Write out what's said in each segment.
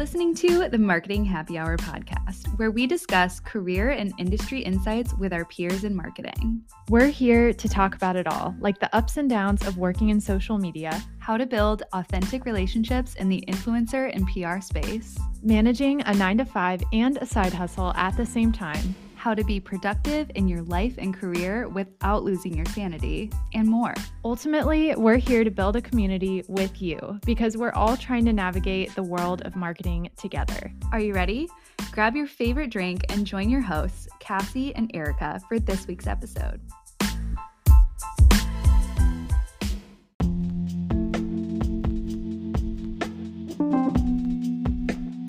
listening to the Marketing Happy Hour podcast, where we discuss career and industry insights with our peers in marketing. We're here to talk about it all, like the ups and downs of working in social media, how to build authentic relationships in the influencer and PR space, managing a 9-to-5 and a side hustle at the same time, how to be productive in your life and career without losing your sanity, and more. Ultimately, we're here to build a community with you because we're all trying to navigate the world of marketing together. Are you ready? Grab your favorite drink and join your hosts, Cassie and Erica, for this week's episode.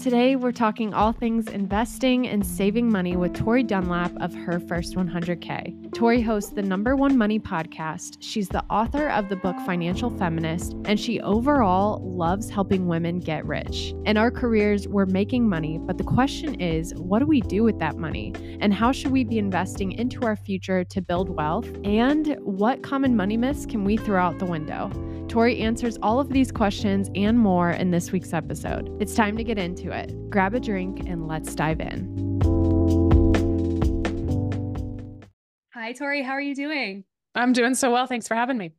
Today, we're talking all things investing and saving money with Tori Dunlap of Her First 100K. Tori hosts the #1 money podcast. She's the author of the book Financial Feminist, and she overall loves helping women get rich. In our careers, we're making money, but the question is, what do we do with that money? And how should we be investing into our future to build wealth? And what common money myths can we throw out the window? Tori answers all of these questions and more in this week's episode. It's time to get into it. Grab a drink and let's dive in. Hi, Tori. How are you doing? I'm doing so well. Thanks for having me.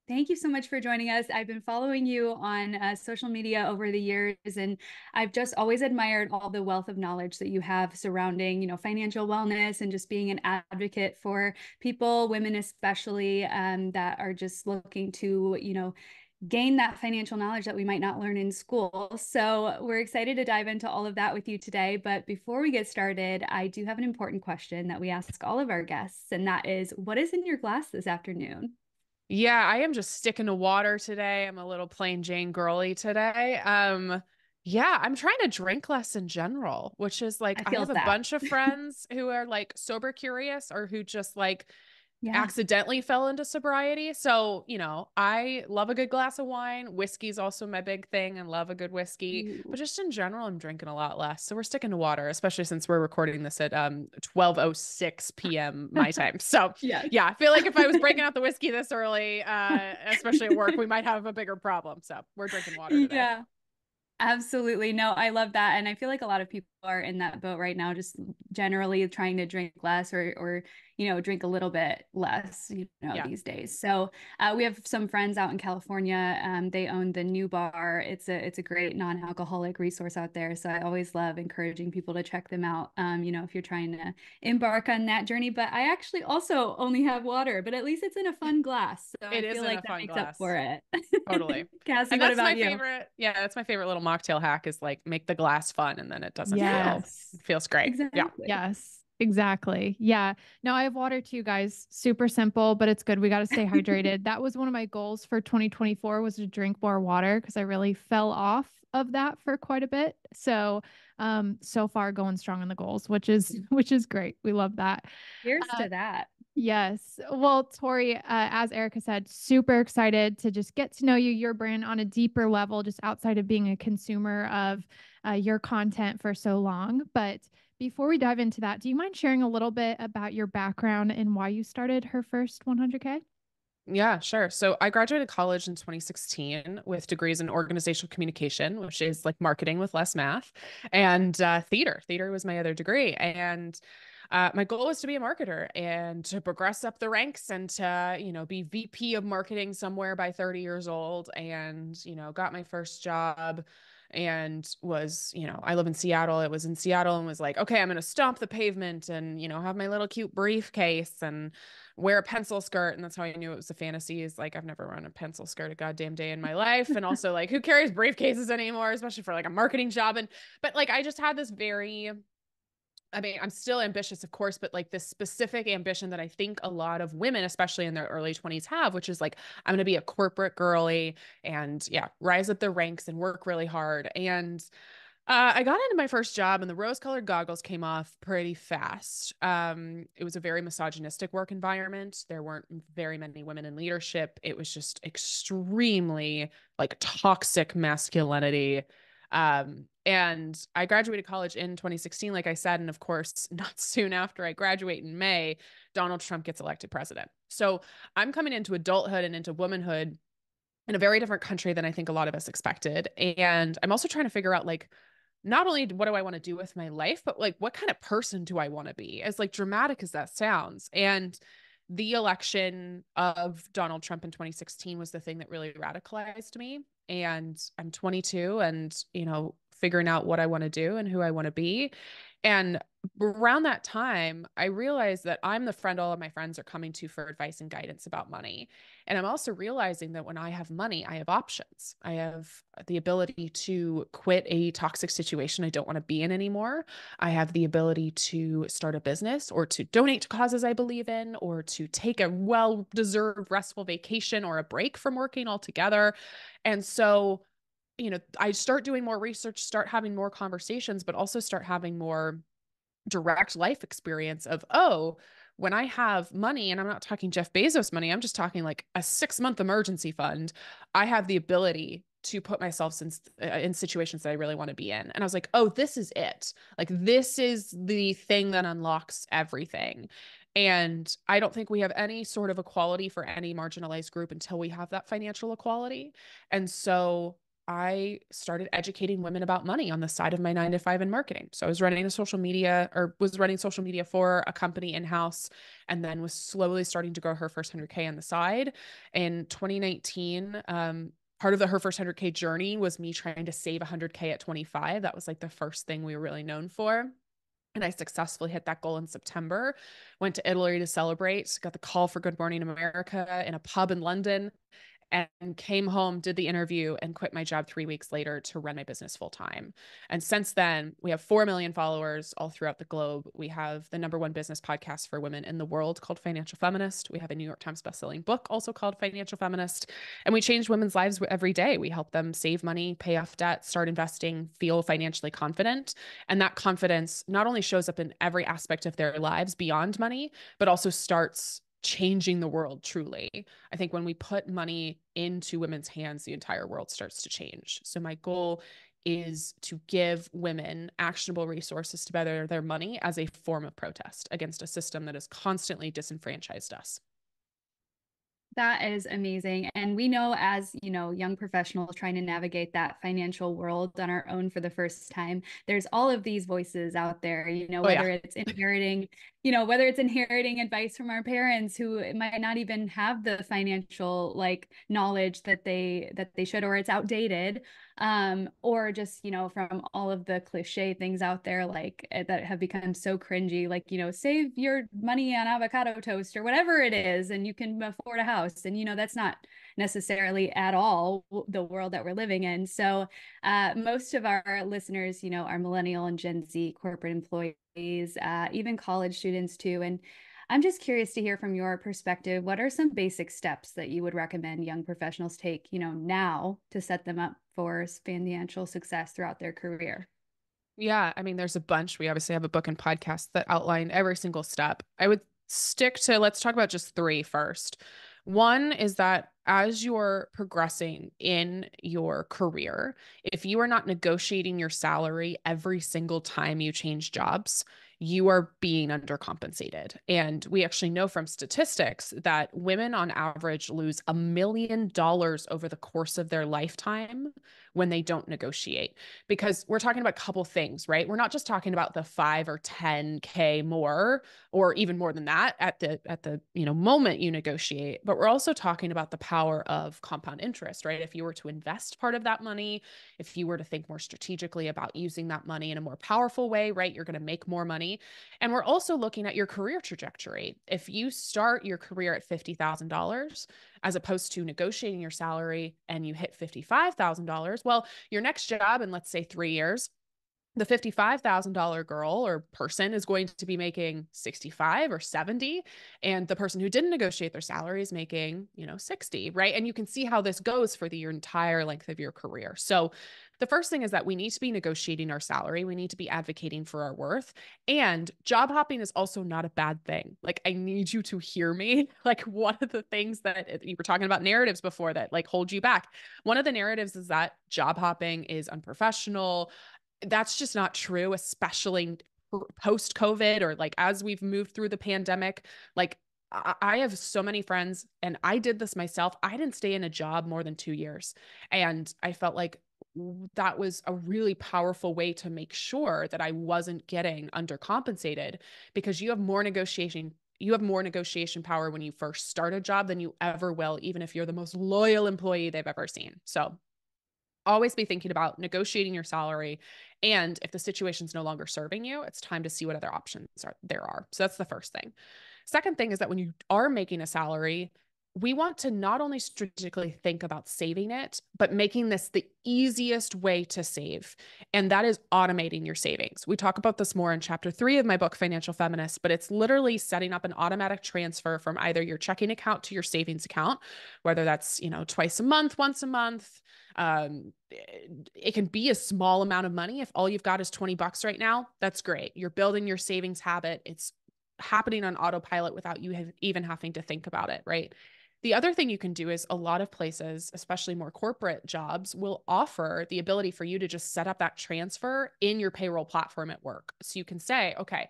Thank you so much for joining us. I've been following you on social media over the years, and I've just always admired all the wealth of knowledge that you have surrounding, financial wellness and just being an advocate for people, women especially, that are just looking to, gain that financial knowledge that we might not learn in school. So we're excited to dive into all of that with you today. But before we get started, I do have an important question that we ask all of our guests, and that is, what is in your glass this afternoon? Yeah, I am just sticking to water today. I'm a little plain Jane girly today. Yeah, I'm trying to drink less in general, which is like, I have a bunch of friends who are like sober curious or who just accidentally fell into sobriety. So, I love a good glass of wine. Whiskey's also my big thing and love a good whiskey. Ooh. But just in general, I'm drinking a lot less. So we're sticking to water, especially since we're recording this at 12:06 p.m. my time. So yeah, I feel like if I was breaking out the whiskey this early, especially at work, we might have a bigger problem. So we're drinking water today. Yeah. Absolutely. No, I love that. And I feel like a lot of people are in that boat right now, just generally trying to drink less or drink a little bit less, these days. So we have some friends out in California. They own the New Bar. It's a great non-alcoholic resource out there. So I always love encouraging people to check them out, if you're trying to embark on that journey. But I actually also only have water, but at least it's in a fun glass. So I feel like that makes up for it. Totally. Cassie, and what that's about my you? favorite. Yeah, that's my favorite little mocktail hack is like make the glass fun and then it doesn't it feels great. Exactly. Yeah. Yes. Exactly. Yeah. No, I have water too, guys. Super simple, but it's good. We got to stay hydrated. That was one of my goals for 2024 was to drink more water because I really fell off of that for quite a bit. So, so far going strong on the goals, which is great. We love that. Here's to that. Yes. Well, Tori, as Erica said, super excited to just get to know you, your brand on a deeper level, just outside of being a consumer of your content for so long. But before we dive into that, do you mind sharing a little bit about your background and why you started Her First 100K? Yeah, sure. So I graduated college in 2016 with degrees in organizational communication, which is like marketing with less math, and theater. Theater was my other degree. And my goal was to be a marketer and to progress up the ranks and to, be VP of marketing somewhere by 30 years old and, got my first job and was, I live in Seattle. It was in Seattle and was like, okay, I'm going to stomp the pavement and, have my little cute briefcase and wear a pencil skirt. And that's how I knew it was a fantasy is like, I've never run a pencil skirt a goddamn day in my life. And also like, who carries briefcases anymore, especially for like a marketing job. But like, I just had this I'm still ambitious, of course, but like this specific ambition that I think a lot of women, especially in their early 20s have, which is like, I'm going to be a corporate girly and rise up the ranks and work really hard. And I got into my first job and the rose-colored goggles came off pretty fast. It was a very misogynistic work environment. There weren't very many women in leadership. It was just extremely like toxic masculinity. And I graduated college in 2016, like I said, and of course, not soon after I graduate in May, Donald Trump gets elected president. So I'm coming into adulthood and into womanhood in a very different country than I think a lot of us expected. And I'm also trying to figure out like, not only what do I want to do with my life, but like what kind of person do I want to be? As like dramatic as that sounds. And the election of Donald Trump in 2016 was the thing that really radicalized me. And I'm 22 and, figuring out what I want to do and who I want to be. And around that time, I realized that I'm the friend all of my friends are coming to for advice and guidance about money. And I'm also realizing that when I have money, I have options. I have the ability to quit a toxic situation I don't want to be in anymore. I have the ability to start a business or to donate to causes I believe in, or to take a well-deserved restful vacation or a break from working altogether. And so, I start doing more research, start having more conversations, but also start having more direct life experience of, oh, when I have money, and I'm not talking Jeff Bezos money, I'm just talking like a 6-month emergency fund, I have the ability to put myself in situations that I really want to be in. And I was like, oh, this is it. Like, this is the thing that unlocks everything. And I don't think we have any sort of equality for any marginalized group until we have that financial equality. And so I started educating women about money on the side of my 9 to 5 in marketing. So I was running social media for a company in-house, and then was slowly starting to grow her first 100K on the side. In 2019, part of the her first 100K journey was me trying to save 100K at 25. That was like the first thing we were really known for. And I successfully hit that goal in September, went to Italy to celebrate, got the call for Good Morning America in a pub in London, and came home, did the interview, and quit my job 3 weeks later to run my business full time. And since then, we have 4 million followers all throughout the globe. We have the #1 business podcast for women in the world called Financial Feminist. We have a New York Times bestselling book also called Financial Feminist. And we change women's lives every day. We help them save money, pay off debt, start investing, feel financially confident. And that confidence not only shows up in every aspect of their lives beyond money, but also starts changing the world truly. I think when we put money into women's hands, the entire world starts to change. So my goal is to give women actionable resources to better their money as a form of protest against a system that has constantly disenfranchised us. That is amazing. And we know, as young professionals trying to navigate that financial world on our own for the first time, there's all of these voices out there, whether it's inheriting advice from our parents who might not even have the financial knowledge that they should, or it's outdated, or just, from all of the cliche things out there, that have become so cringy, save your money on avocado toast or whatever it is, and you can afford a house. And, that's not necessarily at all the world that we're living in. So most of our listeners, are millennial and Gen Z corporate employees, even college students too. And I'm just curious to hear from your perspective, what are some basic steps that you would recommend young professionals take, now to set them up for financial success throughout their career? Yeah, I mean, there's a bunch. We obviously have a book and podcast that outline every single step. I would stick to, let's talk about just 3 first. One is that as you're progressing in your career, if you are not negotiating your salary every single time you change jobs, you are being undercompensated. And we actually know from statistics that women on average lose $1 million over the course of their lifetime when they don't negotiate. Because we're talking about a couple things, right? We're not just talking about the 5 or 10K more, or even more than that at the moment you negotiate, but we're also talking about the power of compound interest, right? If you were to invest part of that money, if you were to think more strategically about using that money in a more powerful way, right, you're going to make more money. And we're also looking at your career trajectory. If you start your career at $50,000 as opposed to negotiating your salary and you hit $55,000, well, your next job in, let's say, 3 years, the $55,000 girl or person is going to be making 65 or 70. And the person who didn't negotiate their salary is making, 60, right? And you can see how this goes for your entire length of your career. So the first thing is that we need to be negotiating our salary. We need to be advocating for our worth. And job hopping is also not a bad thing. I need you to hear me. One of the things that you were talking about narratives before that hold you back. One of the narratives is that job hopping is unprofessional. That's just not true, especially post-COVID, or as we've moved through the pandemic. I have so many friends, and I did this myself. I didn't stay in a job more than 2 years. And I felt like that was a really powerful way to make sure that I wasn't getting undercompensated, because you have more negotiation power when you first start a job than you ever will, even if you're the most loyal employee they've ever seen. So always be thinking about negotiating your salary. And if the situation's no longer serving you, it's time to see what other options there are. So that's the first thing. Second thing is that when you are making a salary, we want to not only strategically think about saving it, but making this the easiest way to save. And that is automating your savings. We talk about this more in chapter 3 of my book, Financial Feminist, but it's literally setting up an automatic transfer from either your checking account to your savings account, whether that's, twice a month, once a month. It can be a small amount of money. If all you've got is $20 right now, that's great. You're building your savings habit. It's happening on autopilot without you even having to think about it, right? The other thing you can do is a lot of places, especially more corporate jobs, will offer the ability for you to just set up that transfer in your payroll platform at work. So you can say, okay,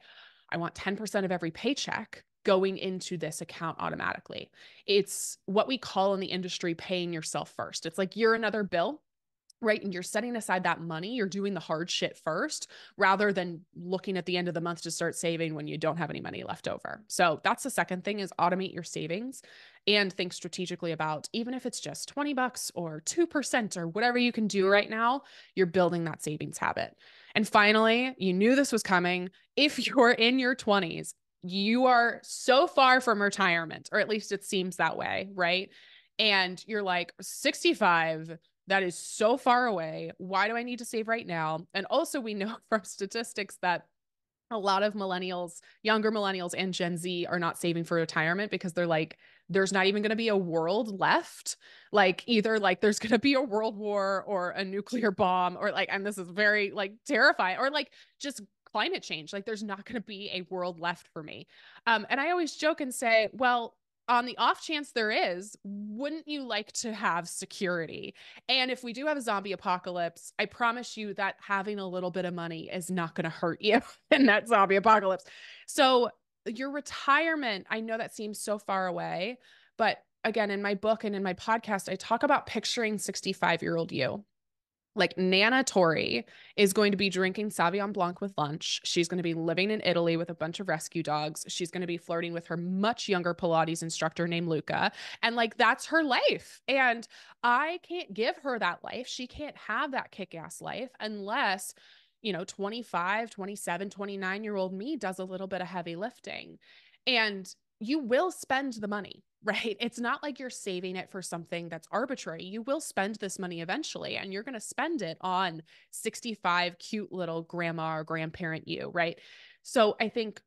I want 10% of every paycheck going into this account automatically. It's what we call in the industry paying yourself first. It's like you're another bill, right? And you're setting aside that money. You're doing the hard shit first rather than looking at the end of the month to start saving when you don't have any money left over. So that's the second thing, is automate your savings and think strategically about, even if it's just $20 or 2% or whatever you can do right now, you're building that savings habit. And finally, you knew this was coming. If you're in your 20s, you are so far from retirement, or at least it seems that way, right? And you're like 65, that is so far away. Why do I need to save right now? And also, we know from statistics that a lot of millennials, younger millennials and Gen Z are not saving for retirement because they're like, there's not even going to be a world left. Like either like there's going to be a world war or a nuclear bomb, or like, and this is very like terrifying, or like just climate change. Like there's not going to be a world left for me. And I always joke and say, well, on the off chance there is, wouldn't you like to have security? And if we do have a zombie apocalypse, I promise you that having a little bit of money is not going to hurt you in that zombie apocalypse. So your retirement, I know that seems so far away, but again, in my book and in my podcast, I talk about picturing 65-year-old you. Like Nana Tori is going to be drinking Sauvignon Blanc with lunch. She's going to be living in Italy with a bunch of rescue dogs. She's going to be flirting with her much younger Pilates instructor named Luca. And like, that's her life. And I can't give her that life. She can't have that kick-ass life unless, 25, 27, 29-year-old me does a little bit of heavy lifting. And you will spend the money, right? It's not like you're saving it for something that's arbitrary. You will spend this money eventually, and you're going to spend it on 65 cute little grandma or grandparent you, right? So I think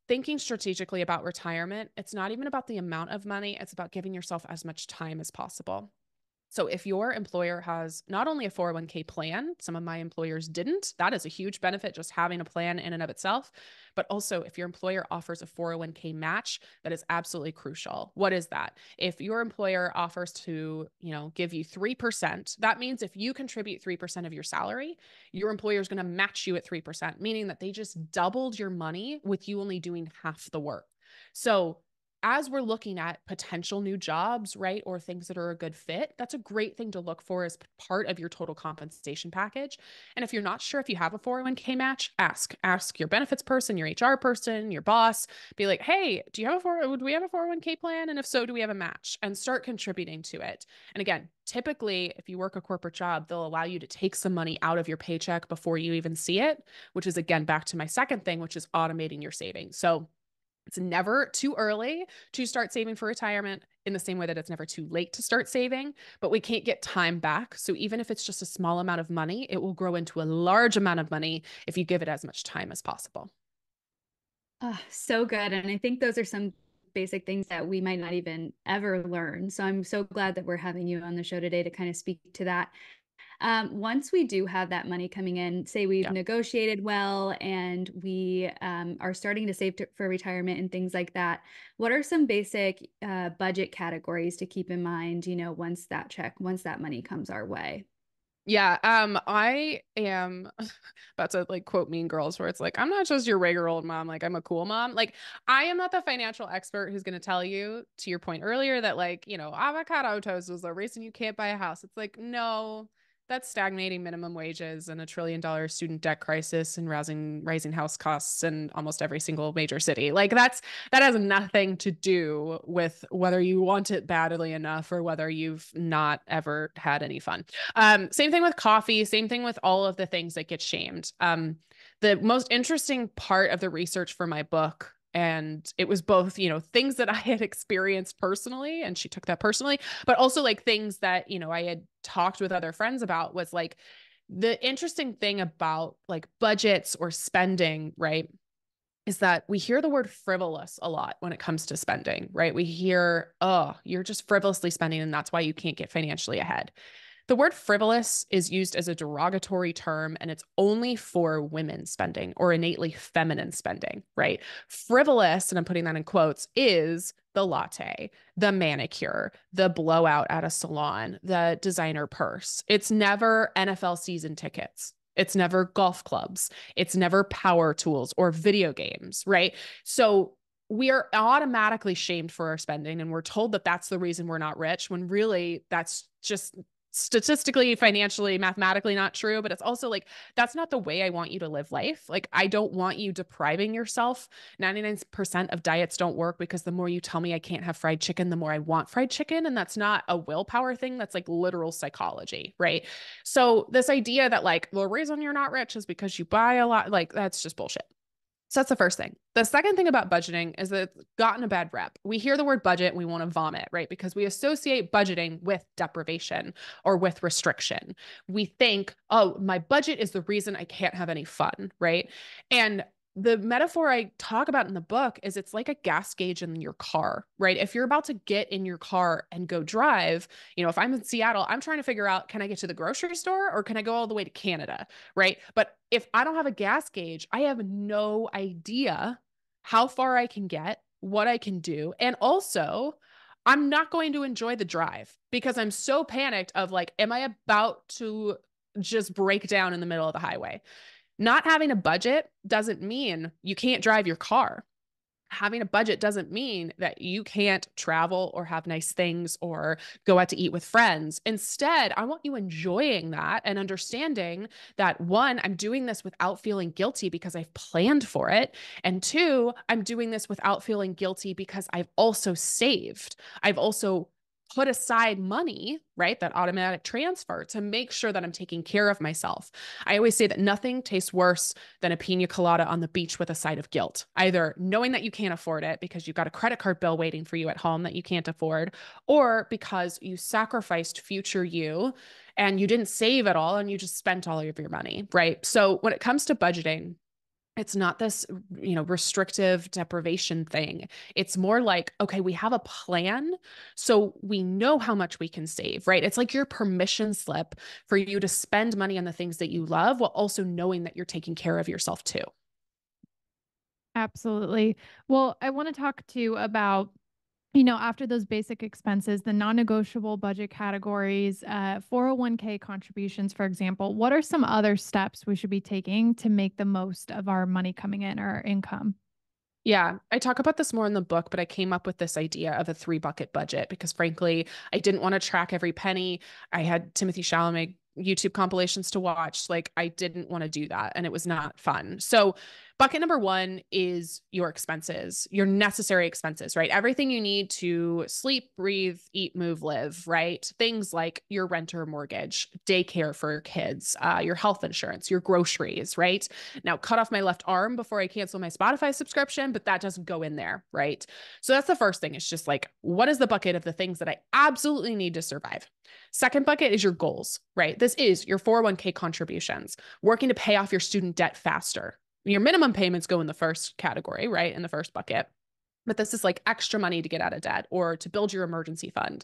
thinking strategically about retirement, it's not even about the amount of money, it's about giving yourself as much time as possible. So if your employer has not only a 401k plan, some of my employers didn't, that is a huge benefit, just having a plan in and of itself. But also if your employer offers a 401k match, that is absolutely crucial. What is that? If your employer offers to, give you 3%, that means if you contribute 3% of your salary, your employer is going to match you at 3%, meaning that they just doubled your money with you only doing half the work. So as we're looking at potential new jobs, right, or things that are a good fit, that's a great thing to look for as part of your total compensation package. And if you're not sure if you have a 401k match, ask your benefits person, your HR person, your boss, be like, hey, do we have a 401k plan? And if so, do we have a match? And start contributing to it. And again, typically, if you work a corporate job, they'll allow you to take some money out of your paycheck before you even see it, which is again, back to my second thing, which is automating your savings. So it's never too early to start saving for retirement, in the same way that it's never too late to start saving, but we can't get time back. So even if it's just a small amount of money, it will grow into a large amount of money if you give it as much time as possible. Oh, so good. And I think those are some basic things that we might not even ever learn. So I'm so glad that we're having you on the show today to kind of speak to that. Once we do have that money coming in, say we've negotiated well and we are starting to save for retirement and things like that, what are some basic budget categories to keep in mind, once that money comes our way? Yeah, I am about to like quote Mean Girls where it's like, I'm not just your regular old mom, like I'm a cool mom. Like I am not the financial expert who's going to tell you, to your point earlier, that like, avocado toast is the reason you can't buy a house. It's like, no, that's stagnating minimum wages and $1 trillion student debt crisis and rising house costs in almost every single major city. Like that has nothing to do with whether you want it badly enough or whether you've not ever had any fun. Same thing with coffee, same thing with all of the things that get shamed. The most interesting part of the research for my book, and it was both, things that I had experienced personally, and she took that personally, but also like things that, I had talked with other friends about, was like the interesting thing about like budgets or spending, right? Is that we hear the word frivolous a lot when it comes to spending, right? We hear, oh, you're just frivolously spending, and that's why you can't get financially ahead. The word frivolous is used as a derogatory term, and it's only for women spending or innately feminine spending, right? Frivolous, and I'm putting that in quotes, is the latte, the manicure, the blowout at a salon, the designer purse. It's never NFL season tickets. It's never golf clubs. It's never power tools or video games, right? So we are automatically shamed for our spending, and we're told that that's the reason we're not rich, when really that's just statistically, financially, mathematically not true. But it's also like, that's not the way I want you to live life. Like, I don't want you depriving yourself. 99% of diets don't work, because the more you tell me I can't have fried chicken, the more I want fried chicken. And that's not a willpower thing. That's like literal psychology, right? So this idea that like the reason you're not rich is because you buy a lot, like that's just bullshit. So that's the first thing. The second thing about budgeting is that it's gotten a bad rep. We hear the word budget and we want to vomit, right? Because we associate budgeting with deprivation or with restriction. We think, oh, my budget is the reason I can't have any fun, right? And the metaphor I talk about in the book is it's like a gas gauge in your car, right? If you're about to get in your car and go drive, if I'm in Seattle, I'm trying to figure out, can I get to the grocery store or can I go all the way to Canada, right? But if I don't have a gas gauge, I have no idea how far I can get, what I can do. And also, I'm not going to enjoy the drive because I'm so panicked of like, am I about to just break down in the middle of the highway? Not having a budget doesn't mean you can't drive your car. Having a budget doesn't mean that you can't travel or have nice things or go out to eat with friends. Instead, I want you enjoying that and understanding that, one, I'm doing this without feeling guilty because I've planned for it. And two, I'm doing this without feeling guilty because I've also saved. I've also put aside money, right? That automatic transfer to make sure that I'm taking care of myself. I always say that nothing tastes worse than a pina colada on the beach with a side of guilt, either knowing that you can't afford it because you've got a credit card bill waiting for you at home that you can't afford, or because you sacrificed future you and you didn't save at all and you just spent all of your money, right? So when it comes to budgeting, it's not this, restrictive deprivation thing. It's more like, okay, we have a plan, so we know how much we can save, right? It's like your permission slip for you to spend money on the things that you love while also knowing that you're taking care of yourself too. Absolutely. Well, I want to talk to you about, after those basic expenses, the non-negotiable budget categories, 401k contributions, for example. What are some other steps we should be taking to make the most of our money coming in or our income? Yeah, I talk about this more in the book, but I came up with this idea of a 3 bucket budget because frankly, I didn't want to track every penny. I had Timothy Chalamet YouTube compilations to watch. Like I didn't want to do that and it was not fun. So bucket number 1 is your expenses, your necessary expenses, right? Everything you need to sleep, breathe, eat, move, live, right? Things like your rent or mortgage, daycare for your kids, your health insurance, your groceries, right? Now cut off my left arm before I cancel my Spotify subscription, but that doesn't go in there, right? So that's the first thing. It's just like, what is the bucket of the things that I absolutely need to survive? Second bucket is your goals, right? This is your 401k contributions, working to pay off your student debt faster. Your minimum payments go in the first category, right? In the first bucket. But this is like extra money to get out of debt or to build your emergency fund.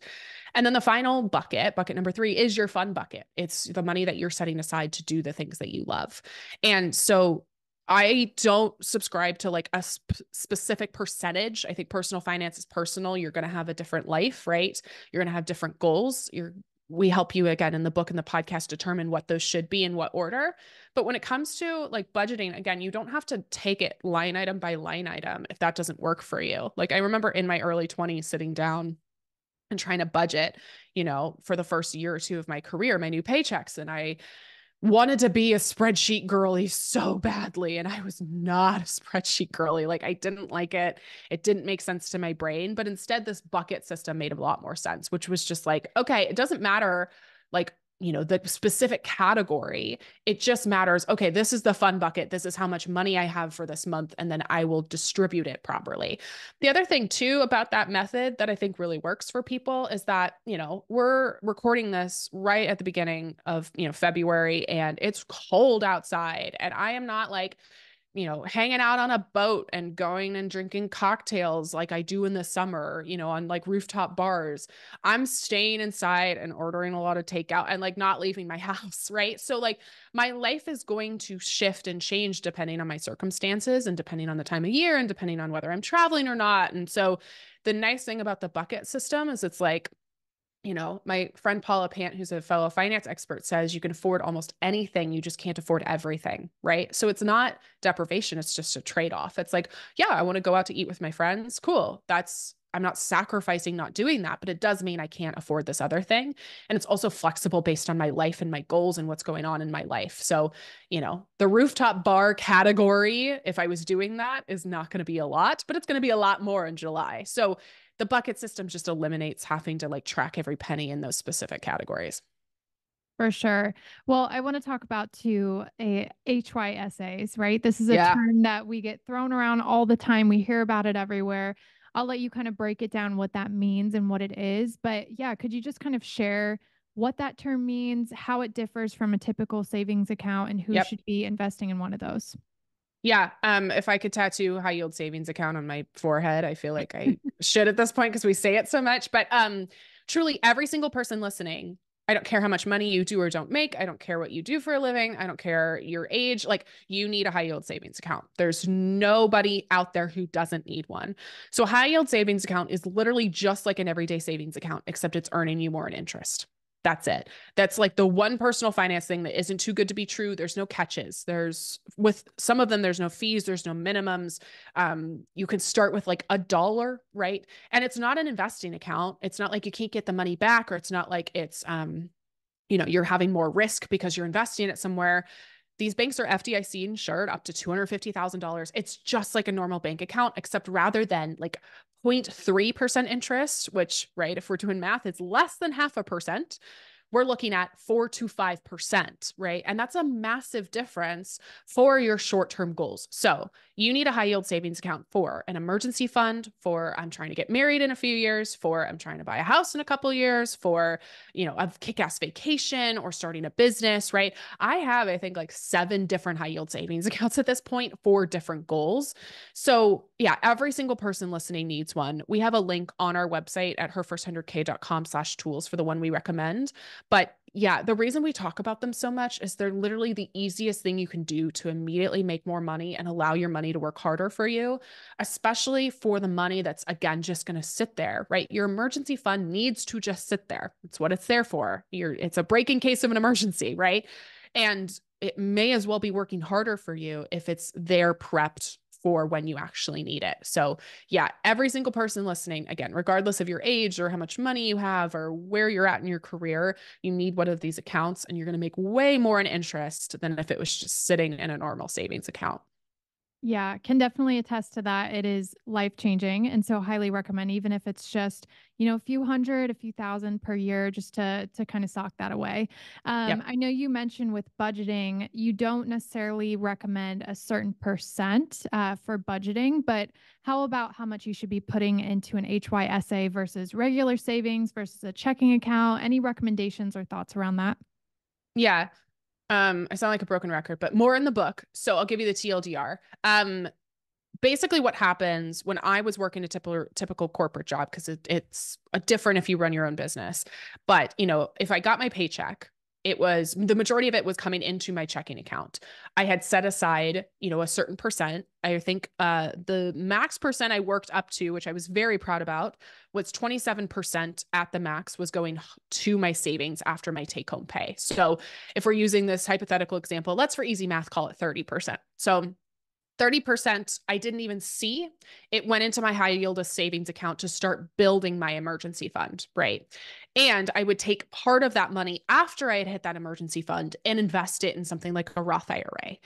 And then the final bucket, bucket number 3, is your fun bucket. It's the money that you're setting aside to do the things that you love. And so I don't subscribe to like a specific percentage. I think personal finance is personal. You're going to have a different life, right? You're going to have different goals. we help you again in the book and the podcast determine what those should be in what order. But when it comes to like budgeting, again, you don't have to take it line item by line item if that doesn't work for you. Like I remember in my early 20s sitting down and trying to budget, for the first year or two of my career, my new paychecks. And I wanted to be a spreadsheet girly so badly. And I was not a spreadsheet girly. Like I didn't like it. It didn't make sense to my brain, but instead this bucket system made a lot more sense, which was just like, okay, it doesn't matter like, the specific category. It just matters. Okay, this is the fun bucket. This is how much money I have for this month. And then I will distribute it properly. The other thing too about that method that I think really works for people is that, we're recording this right at the beginning of, February, and it's cold outside. And I am not like, hanging out on a boat and going and drinking cocktails like I do in the summer, on like rooftop bars. I'm staying inside and ordering a lot of takeout and like not leaving my house, right? So like my life is going to shift and change depending on my circumstances and depending on the time of year and depending on whether I'm traveling or not. And so the nice thing about the bucket system is it's like, my friend Paula Pant, who's a fellow finance expert, says you can afford almost anything. You just can't afford everything, right? So it's not deprivation. It's just a trade-off. It's like, yeah, I want to go out to eat with my friends. Cool. I'm not sacrificing not doing that, but it does mean I can't afford this other thing. And it's also flexible based on my life and my goals and what's going on in my life. So, the rooftop bar category, if I was doing that, is not going to be a lot, but it's going to be a lot more in July. So the bucket system just eliminates having to like track every penny in those specific categories. For sure. Well, I want to talk about too HYSAs, right? This is a term that we get thrown around all the time. We hear about it everywhere. I'll let you kind of break it down what that means and what it is. But yeah, could you just kind of share what that term means, how it differs from a typical savings account, and who should be investing in one of those? Yeah. If I could tattoo high yield savings account on my forehead, I feel like I should at this point because we say it so much. But truly, every single person listening, I don't care how much money you do or don't make. I don't care what you do for a living. I don't care your age. Like you need a high yield savings account. There's nobody out there who doesn't need one. So high yield savings account is literally just like an everyday savings account, except it's earning you more in interest. That's it. That's like the one personal finance thing that isn't too good to be true. There's no catches. With some of them, there's no fees. There's no minimums. You can start with like $1, right? And it's not an investing account. It's not like you can't get the money back, or it's not like it's, you're having more risk because you're investing it somewhere. These banks are FDIC insured up to $250,000. It's just like a normal bank account, except rather than like 0.3% interest, which, right, if we're doing math, it's less than 0.5%. We're looking at 4 to 5%, right? And that's a massive difference for your short-term goals. So you need a high yield savings account for an emergency fund, for I'm trying to get married in a few years, for I'm trying to buy a house in a couple of years, for, a kick-ass vacation or starting a business, right? I have, I think like 7 different high yield savings accounts at this point for different goals. So yeah, every single person listening needs one. We have a link on our website at herfirst100k.com/tools for the one we recommend. But yeah, the reason we talk about them so much is they're literally the easiest thing you can do to immediately make more money and allow your money to work harder for you, especially for the money that's, again, just going to sit there, right? Your emergency fund needs to just sit there. It's what it's there for. It's a break in case of an emergency, right? And it may as well be working harder for you if it's there prepped for when you actually need it. So yeah, every single person listening, again, regardless of your age or how much money you have or where you're at in your career, you need one of these accounts, and you're going to make way more in interest than if it was just sitting in a normal savings account. Yeah, can definitely attest to that. It is life-changing. And so highly recommend, even if it's just, a few hundred, a few thousand per year, just to kind of sock that away. I know you mentioned with budgeting, you don't necessarily recommend a certain percent for budgeting, but how about how much you should be putting into an HYSA versus regular savings versus a checking account? Any recommendations or thoughts around that? Yeah. I sound like a broken record, but more in the book. So I'll give you the TLDR. Basically what happens when I was working a typical corporate job, because it's different if you run your own business. But, if I got my paycheck, the majority of it was coming into my checking account. I had set aside, a certain percent. I think the max percent I worked up to, which I was very proud about, was 27% at the max was going to my savings after my take home pay. So if we're using this hypothetical example, let's for easy math call it 30%. So 30% I didn't even see. It went into my high yield savings account to start building my emergency fund, right? And I would take part of that money after I had hit that emergency fund and invest it in something like a Roth IRA.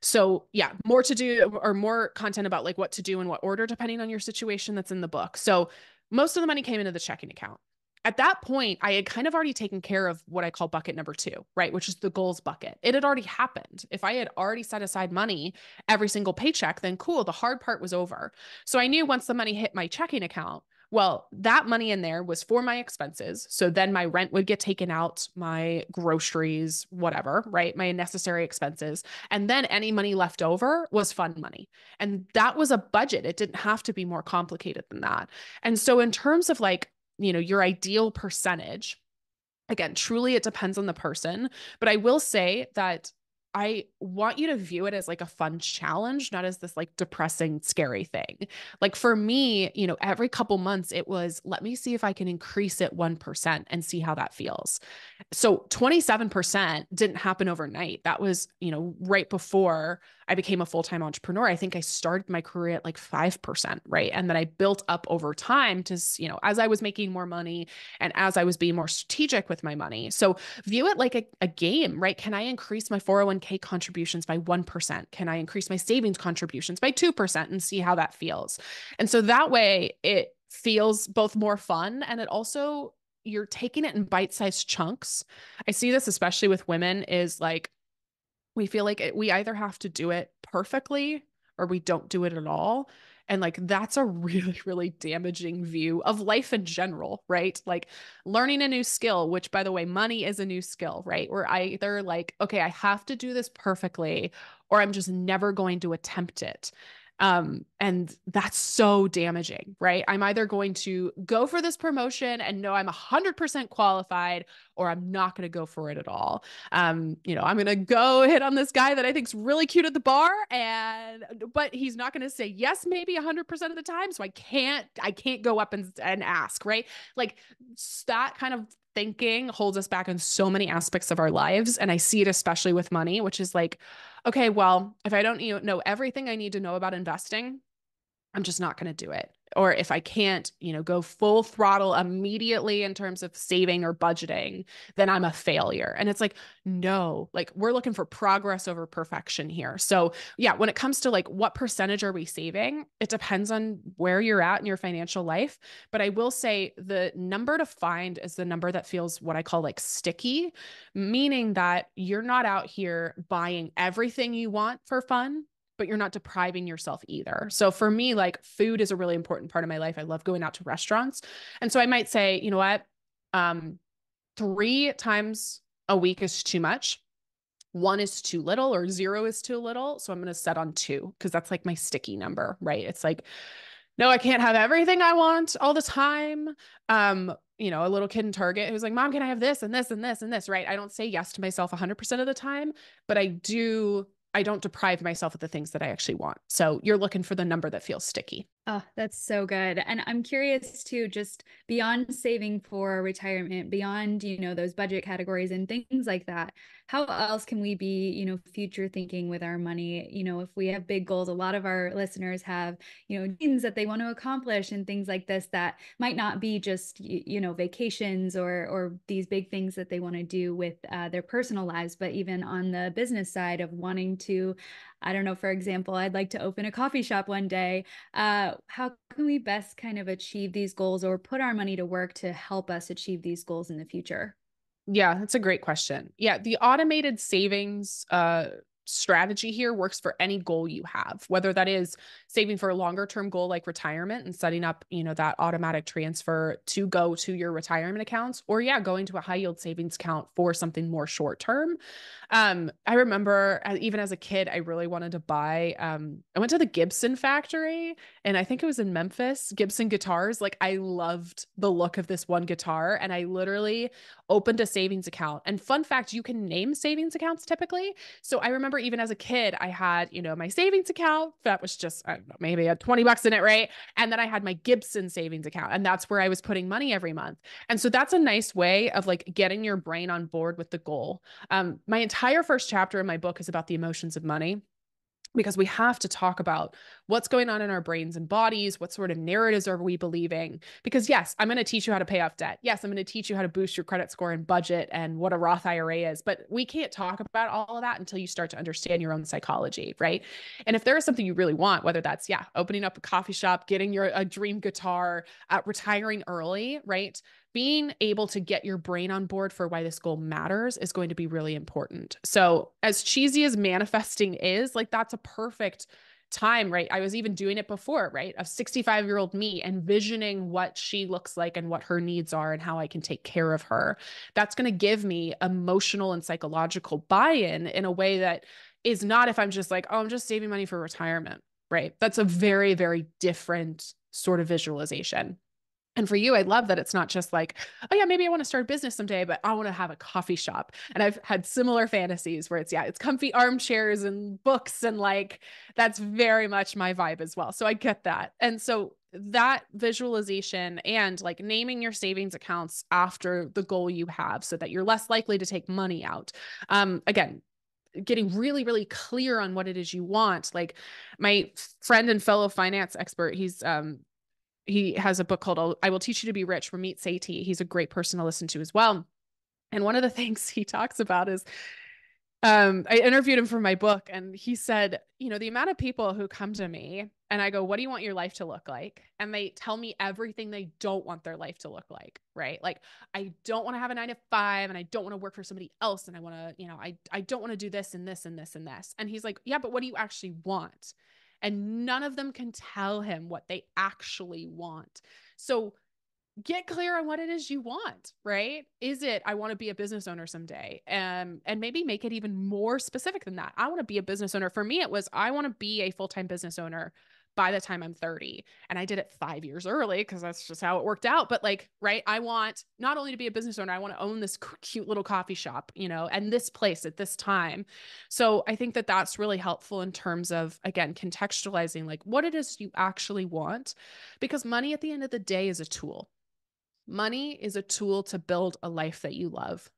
So yeah, more to do or more content about like what to do in what order, depending on your situation, that's in the book. So most of the money came into the checking account. At that point, I had kind of already taken care of what I call bucket number 2, right? Which is the goals bucket. It had already happened. If I had already set aside money every single paycheck, then cool, the hard part was over. So I knew once the money hit my checking account, well, that money in there was for my expenses. So then my rent would get taken out, my groceries, whatever, right? My necessary expenses. And then any money left over was fun money. And that was a budget. It didn't have to be more complicated than that. And so in terms of like, your ideal percentage, again, truly it depends on the person, but I will say that I want you to view it as like a fun challenge, not as this like depressing, scary thing. Like for me, every couple months it was, let me see if I can increase it 1% and see how that feels. So 27% didn't happen overnight. That was, right before I became a full-time entrepreneur. I think I started my career at like 5%, right? And then I built up over time to, as I was making more money and as I was being more strategic with my money. So view it like a game, right? Can I increase my 401k contributions by 1%? Can I increase my savings contributions by 2% and see how that feels? And so that way it feels both more fun and it also, you're taking it in bite-sized chunks. I see this especially with women is like, we feel like we either have to do it perfectly or we don't do it at all. And like, that's a really, really damaging view of life in general, right? Like learning a new skill, which by the way, money is a new skill, right? We're either like, okay, I have to do this perfectly, or I'm just never going to attempt it. And that's so damaging, right? I'm either going to go for this promotion and know I'm 100% qualified, or I'm not going to go for it at all. I'm going to go hit on this guy that I think's really cute at the bar but he's not going to say yes, maybe 100% of the time. So I can't go up and ask, right? Like that kind of thinking holds us back in so many aspects of our lives. And I see it especially with money, which is like, okay, well, if I don't know everything I need to know about investing, I'm just not going to do it. Or if I can't, go full throttle immediately in terms of saving or budgeting, then I'm a failure. And it's like, no, like we're looking for progress over perfection here. So yeah, when it comes to like what percentage are we saving, it depends on where you're at in your financial life. But I will say the number to find is the number that feels what I call like sticky, meaning that you're not out here buying everything you want for fun, but you're not depriving yourself either. So for me, like food is a really important part of my life. I love going out to restaurants. And so I might say, you know what? 3 times a week is too much. 1 is too little or 0 is too little. So I'm going to set on 2 because that's like my sticky number, right? It's like, no, I can't have everything I want all the time. A little kid in Target who's like, Mom, can I have this and this and this and this, right? I don't say yes to myself 100% of the time, but I don't deprive myself of the things that I actually want. So you're looking for the number that feels sticky. Oh, that's so good. And I'm curious too, just beyond saving for retirement, beyond, those budget categories and things like that, how else can we be, future thinking with our money? If we have big goals, a lot of our listeners have, dreams that they want to accomplish and things like this that might not be just, vacations or these big things that they want to do with their personal lives, but even on the business side of wanting to, I don't know, for example, I'd like to open a coffee shop one day. How can we best kind of achieve these goals or put our money to work to help us achieve these goals in the future? Yeah, that's a great question. Yeah, the automated savings strategy here works for any goal you have, whether that is saving for a longer term goal like retirement and setting up, that automatic transfer to go to your retirement accounts, or going to a high yield savings account for something more short term. I remember even as a kid, I really wanted to buy, I went to the Gibson factory, and I think it was in Memphis, Gibson guitars. Like, I loved the look of this one guitar, and I literally opened a savings account. And fun fact, you can name savings accounts typically. So I remember even as a kid, I had, my savings account that was just, I don't know, maybe had $20 in it, right? And then I had my Gibson savings account, and that's where I was putting money every month. And so that's a nice way of like getting your brain on board with the goal. My entire first chapter in my book is about the emotions of money, because we have to talk about what's going on in our brains and bodies. What sort of narratives are we believing? Because yes, I'm going to teach you how to pay off debt. Yes, I'm going to teach you how to boost your credit score and budget and what a Roth IRA is, but we can't talk about all of that until you start to understand your own psychology, right? And if there is something you really want, whether that's, opening up a coffee shop, getting a dream guitar, retiring early, right? Being able to get your brain on board for why this goal matters is going to be really important. So as cheesy as manifesting is, like, that's a perfect time, right? I was even doing it before, right? Of 65-year-old me envisioning what she looks like and what her needs are and how I can take care of her. That's going to give me emotional and psychological buy-in in a way that is not if I'm just like, oh, I'm just saving money for retirement, right? That's a very, very different sort of visualization. And for you, I love that it's not just like, oh yeah, maybe I want to start a business someday, but I want to have a coffee shop. And I've had similar fantasies where it's comfy armchairs and books, and like, that's very much my vibe as well. So I get that. And so that visualization and like naming your savings accounts after the goal you have so that you're less likely to take money out. Again, getting really, really clear on what it is you want. Like, my friend and fellow finance expert, he has a book called I Will Teach You to Be Rich from Meet Satie. He's a great person to listen to as well. And one of the things he talks about is, I interviewed him for my book, and he said, the amount of people who come to me and I go, what do you want your life to look like? And they tell me everything they don't want their life to look like, right? Like, I don't want to have a 9 to 5, and I don't want to work for somebody else. And I want to, I don't want to do this and this and this and this. And he's like, yeah, but what do you actually want? And none of them can tell him what they actually want. So get clear on what it is you want, right? Is it, I want to be a business owner someday? And maybe make it even more specific than that. I want to be a business owner. For me, it was, I want to be a full-time business owner by the time I'm 30. And I did it 5 years early because that's just how it worked out. But like, right, I want not only to be a business owner, I want to own this cute little coffee shop, and this place at this time. So I think that that's really helpful in terms of, again, contextualizing like what it is you actually want, because money at the end of the day is a tool. Money is a tool to build a life that you love.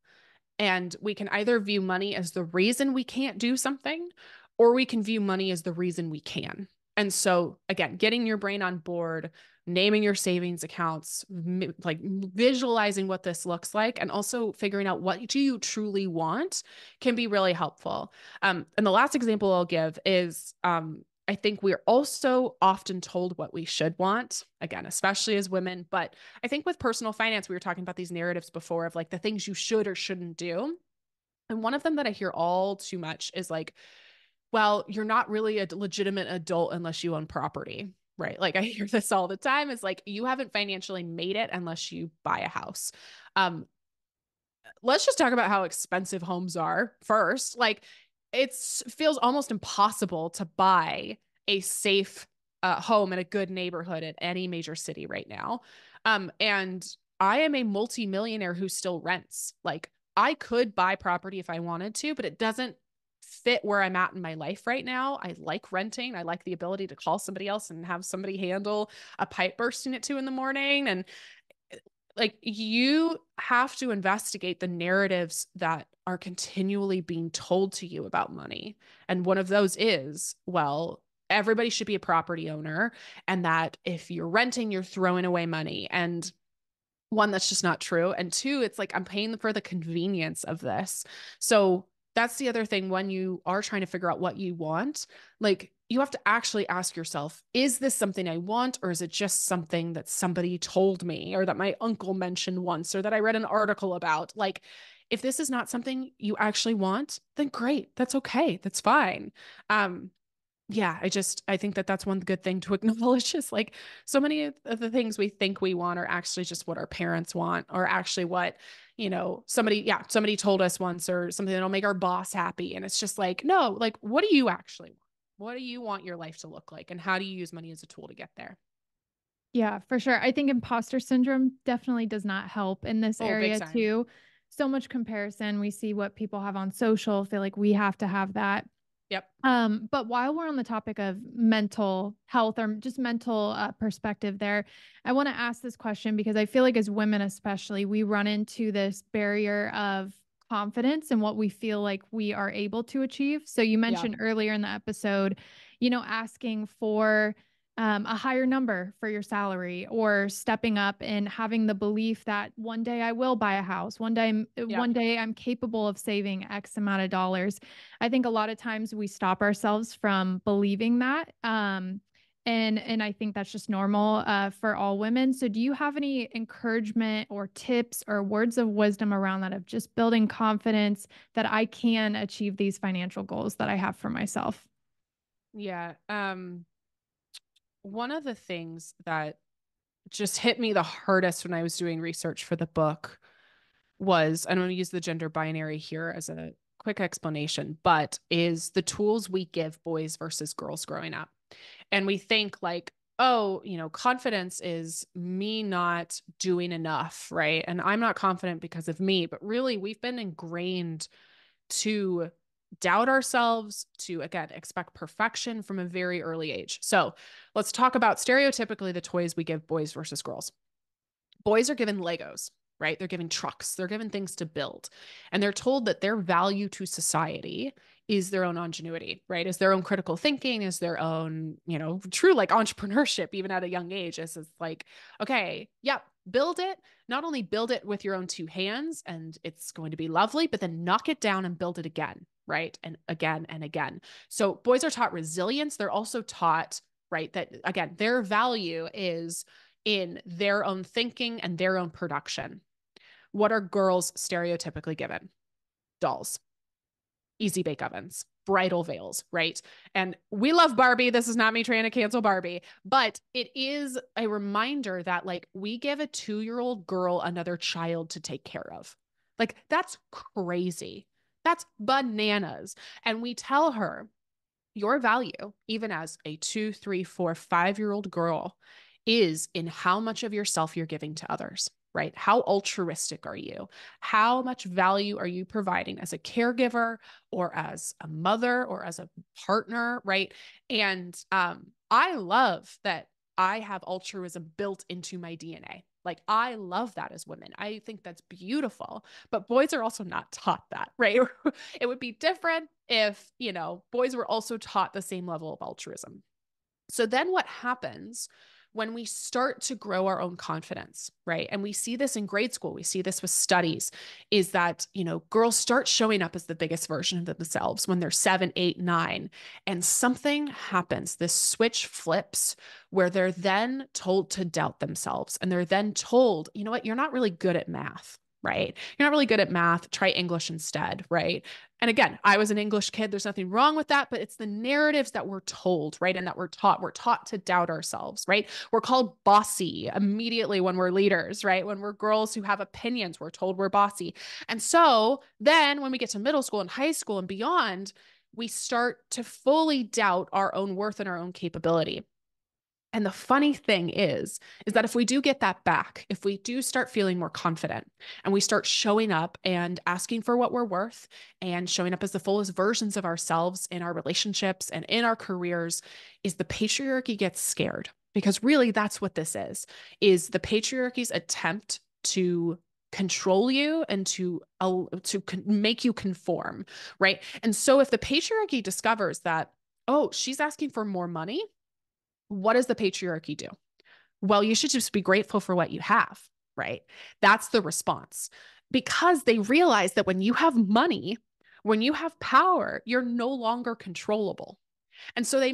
And we can either view money as the reason we can't do something, or we can view money as the reason we can. And so again, getting your brain on board, naming your savings accounts, like visualizing what this looks like, and also figuring out what do you truly want can be really helpful. And the last example I'll give is, I think we're also often told what we should want, again, especially as women. But I think with personal finance, we were talking about these narratives before of like the things you should or shouldn't do. And one of them that I hear all too much is like, well, you're not really a legitimate adult unless you own property, right? Like, I hear this all the time. It's like, you haven't financially made it unless you buy a house. Let's just talk about how expensive homes are first. Like, it feels almost impossible to buy a safe home in a good neighborhood at any major city right now. And I am a multimillionaire who still rents. Like, I could buy property if I wanted to, but it doesn't fit where I'm at in my life right now. I like renting. I like the ability to call somebody else and have somebody handle a pipe bursting at 2 a.m. And like, you have to investigate the narratives that are continually being told to you about money. And one of those is, well, everybody should be a property owner, and that if you're renting, you're throwing away money. And one, that's just not true. And two, it's like, I'm paying for the convenience of this. So that's the other thing when you are trying to figure out what you want. Like, you have to actually ask yourself, is this something I want, or is it just something that somebody told me, or that my uncle mentioned once, or that I read an article about? Like, if this is not something you actually want, then great. That's okay. That's fine. Yeah, I think that that's one good thing to acknowledge is like so many of the things we think we want are actually just what our parents want, or actually what, somebody told us once, or something that'll make our boss happy. And it's just like, no, like, what do you actually want? What do you want your life to look like? And how do you use money as a tool to get there? Yeah, for sure. I think imposter syndrome definitely does not help in this Oh, big area time. too. So much comparison. We see what people have on social, feel like we have to have that. Yep. But while we're on the topic of mental health or just mental perspective there, I want to ask this question because I feel like as women, especially, we run into this barrier of confidence and what we feel like we are able to achieve. So you Yeah. mentioned earlier in the episode, asking for a higher number for your salary or stepping up and having the belief that one day I will buy a house. Yeah. One day I'm capable of saving X amount of dollars. I think a lot of times we stop ourselves from believing that. And I think that's just normal for all women. So do you have any encouragement or tips or words of wisdom around that of just building confidence that I can achieve these financial goals that I have for myself? Yeah. One of the things that just hit me the hardest when I was doing research for the book was, I'm going to use the gender binary here as a quick explanation, but is the tools we give boys versus girls growing up. And we think like, oh, confidence is me not doing enough, right? And I'm not confident because of me, but really we've been ingrained to doubt ourselves, to again expect perfection from a very early age. So let's talk about stereotypically the toys we give boys versus girls. Boys are given Legos, right? They're given trucks, they're given things to build. And they're told that their value to society is their own ingenuity, right? Is their own critical thinking, is their own, true like entrepreneurship, even at a young age. Is it's like, okay, yep, build it. Not only build it with your own two hands and it's going to be lovely, but then knock it down and build it again, right? And again and again. So boys are taught resilience. They're also taught, right, that again, their value is in their own thinking and their own production. What are girls stereotypically given? Dolls, easy bake ovens, bridal veils, right? And we love Barbie. This is not me trying to cancel Barbie, but it is a reminder that like we give a 2-year-old girl another child to take care of. Like that's crazy. That's bananas. And we tell her your value, even as a 2, 3, 4, 5-year-old girl, is in how much of yourself you're giving to others, right? How altruistic are you? How much value are you providing as a caregiver or as a mother or as a partner, right? And I love that I have altruism built into my DNA. Like, I love that as women. I think that's beautiful. But boys are also not taught that, right? It would be different if, boys were also taught the same level of altruism. So then what happens when we start to grow our own confidence, right? And we see this in grade school, we see this with studies, is that, girls start showing up as the biggest version of themselves when they're 7, 8, 9, and something happens. This switch flips where they're then told to doubt themselves. And they're then told, you know what, you're not really good at math. Right? You're not really good at math. Try English instead. Right? And again, I was an English kid. There's nothing wrong with that, but it's the narratives that we're told, right? And that we're taught. We're taught to doubt ourselves, right? We're called bossy immediately when we're leaders, right? When we're girls who have opinions, we're told we're bossy. And so then when we get to middle school and high school and beyond, we start to fully doubt our own worth and our own capability. And the funny thing is that if we do get that back, if we do start feeling more confident and we start showing up and asking for what we're worth and showing up as the fullest versions of ourselves in our relationships and in our careers, is the patriarchy gets scared. Because really that's what this is the patriarchy's attempt to control you and to make you conform, right? And so if the patriarchy discovers that, oh, she's asking for more money, what does the patriarchy do? Well, you should just be grateful for what you have, right? That's the response. Because they realize that when you have money, when you have power, you're no longer controllable. And so they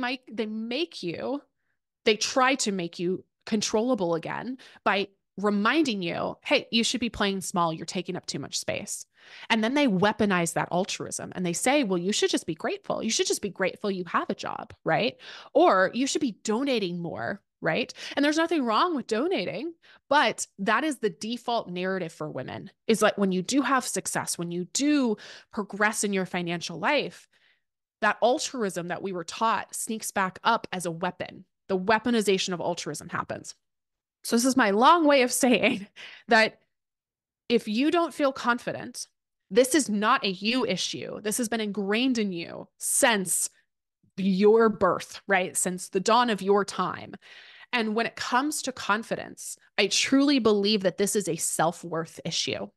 try to make you controllable again by reminding you, hey, you should be playing small. You're taking up too much space. And then they weaponize that altruism and they say, well, you should just be grateful. You should just be grateful you have a job, right? Or you should be donating more, right? And there's nothing wrong with donating, but that is the default narrative for women, is like when you do have success, when you do progress in your financial life, that altruism that we were taught sneaks back up as a weapon. The weaponization of altruism happens. So this is my long way of saying that if you don't feel confident, this is not a you issue. This has been ingrained in you since your birth, right? Since the dawn of your time. And when it comes to confidence, I truly believe that this is a self-worth issue.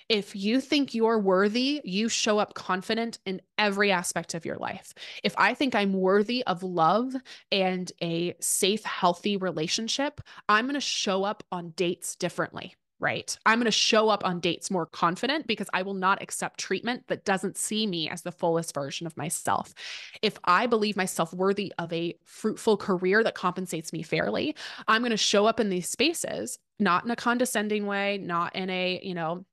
If you think you're worthy, you show up confident in every aspect of your life. If I think I'm worthy of love and a safe, healthy relationship, I'm going to show up on dates differently, right? I'm going to show up on dates more confident because I will not accept treatment that doesn't see me as the fullest version of myself. If I believe myself worthy of a fruitful career that compensates me fairly, I'm going to show up in these spaces, not in a condescending way, not in a,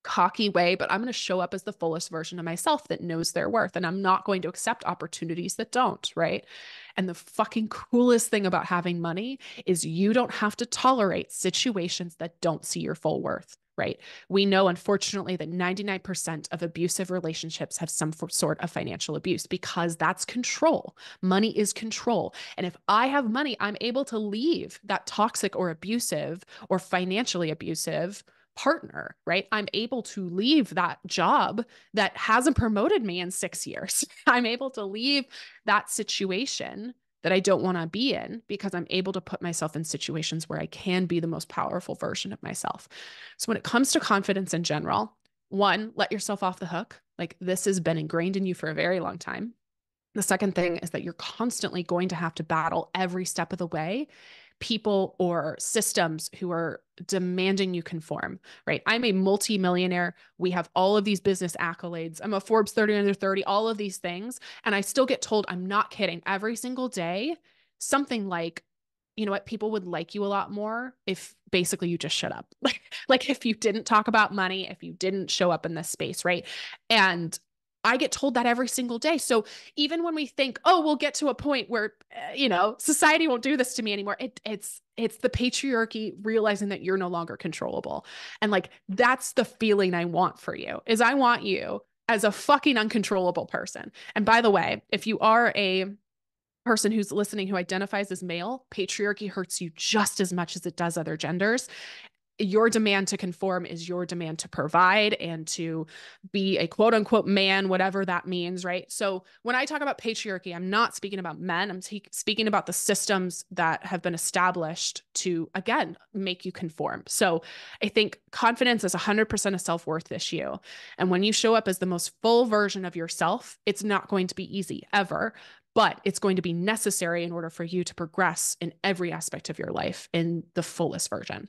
cocky way, but I'm going to show up as the fullest version of myself that knows their worth. And I'm not going to accept opportunities that don't, right? And the fucking coolest thing about having money is you don't have to tolerate situations that don't see your full worth, right? We know, unfortunately, that 99% of abusive relationships have some sort of financial abuse because that's control. Money is control. And if I have money, I'm able to leave that toxic or abusive or financially abusive partner, right? I'm able to leave that job that hasn't promoted me in 6 years. I'm able to leave that situation that I don't want to be in because I'm able to put myself in situations where I can be the most powerful version of myself. So when it comes to confidence in general, one, let yourself off the hook. Like this has been ingrained in you for a very long time. The second thing is that you're constantly going to have to battle every step of the way people or systems who are demanding you conform, right? I'm a multi-millionaire. We have all of these business accolades. I'm a Forbes 30 under 30, all of these things. And I still get told, I'm not kidding, every single day, something like, you know what, people would like you a lot more if basically you just shut up. Like if you didn't talk about money, if you didn't show up in this space, right? And I get told that every single day. So even when we think, oh, we'll get to a point where, society won't do this to me anymore. It's the patriarchy realizing that you're no longer controllable. And like, that's the feeling I want for you, is I want you as a fucking uncontrollable person. And by the way, if you are a person who's listening who identifies as male, patriarchy hurts you just as much as it does other genders. Your demand to conform is your demand to provide and to be a quote unquote man, whatever that means, right? So when I talk about patriarchy, I'm not speaking about men. I'm speaking about the systems that have been established to, again, make you conform. So I think confidence is 100% a self-worth issue. And when you show up as the most full version of yourself, it's not going to be easy ever, but it's going to be necessary in order for you to progress in every aspect of your life in the fullest version.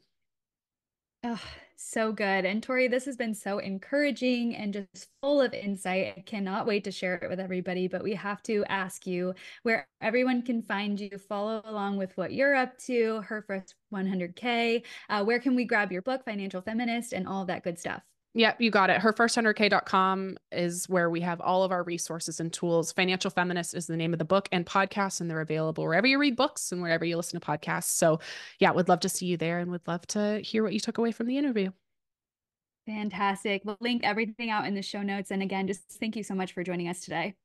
Oh, so good. And Tori, this has been so encouraging and just full of insight. I cannot wait to share it with everybody, but we have to ask you where everyone can find you, follow along with what you're up to, her first 100K. Where can we grab your book, Financial Feminist, and all of that good stuff? Yep, you got it. Herfirst100k.com is where we have all of our resources and tools. Financial Feminist is the name of the book and podcast, and they're available wherever you read books and wherever you listen to podcasts. So yeah, would love to see you there and would love to hear what you took away from the interview. Fantastic. We'll link everything out in the show notes. And again, just thank you so much for joining us today.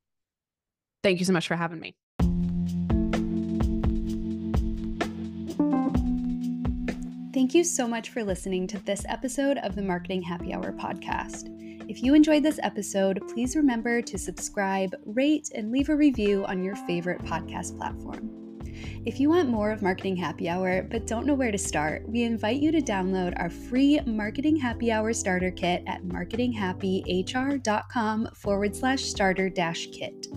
Thank you so much for having me. Thank you so much for listening to this episode of the Marketing Happy Hour podcast. If you enjoyed this episode, please remember to subscribe, rate, and leave a review on your favorite podcast platform. If you want more of Marketing Happy Hour but don't know where to start, we invite you to download our free Marketing Happy Hour starter kit at marketinghappyhr.com/starter-kit.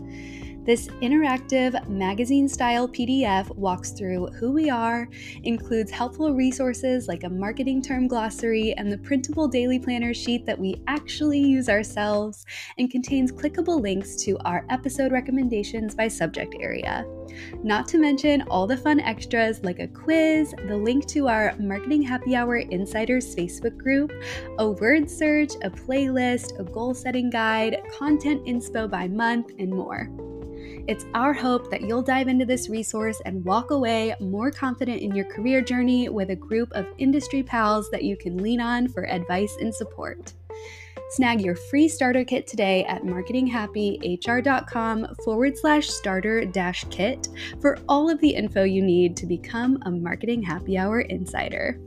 This interactive magazine-style PDF walks through who we are, includes helpful resources like a marketing term glossary and the printable daily planner sheet that we actually use ourselves, and contains clickable links to our episode recommendations by subject area. Not to mention all the fun extras like a quiz, the link to our Marketing Happy Hour Insiders Facebook group, a word search, a playlist, a goal-setting guide, content inspo by month, and more. It's our hope that you'll dive into this resource and walk away more confident in your career journey with a group of industry pals that you can lean on for advice and support. Snag your free starter kit today at marketinghappyhr.com/starter-kit for all of the info you need to become a Marketing Happy Hour insider.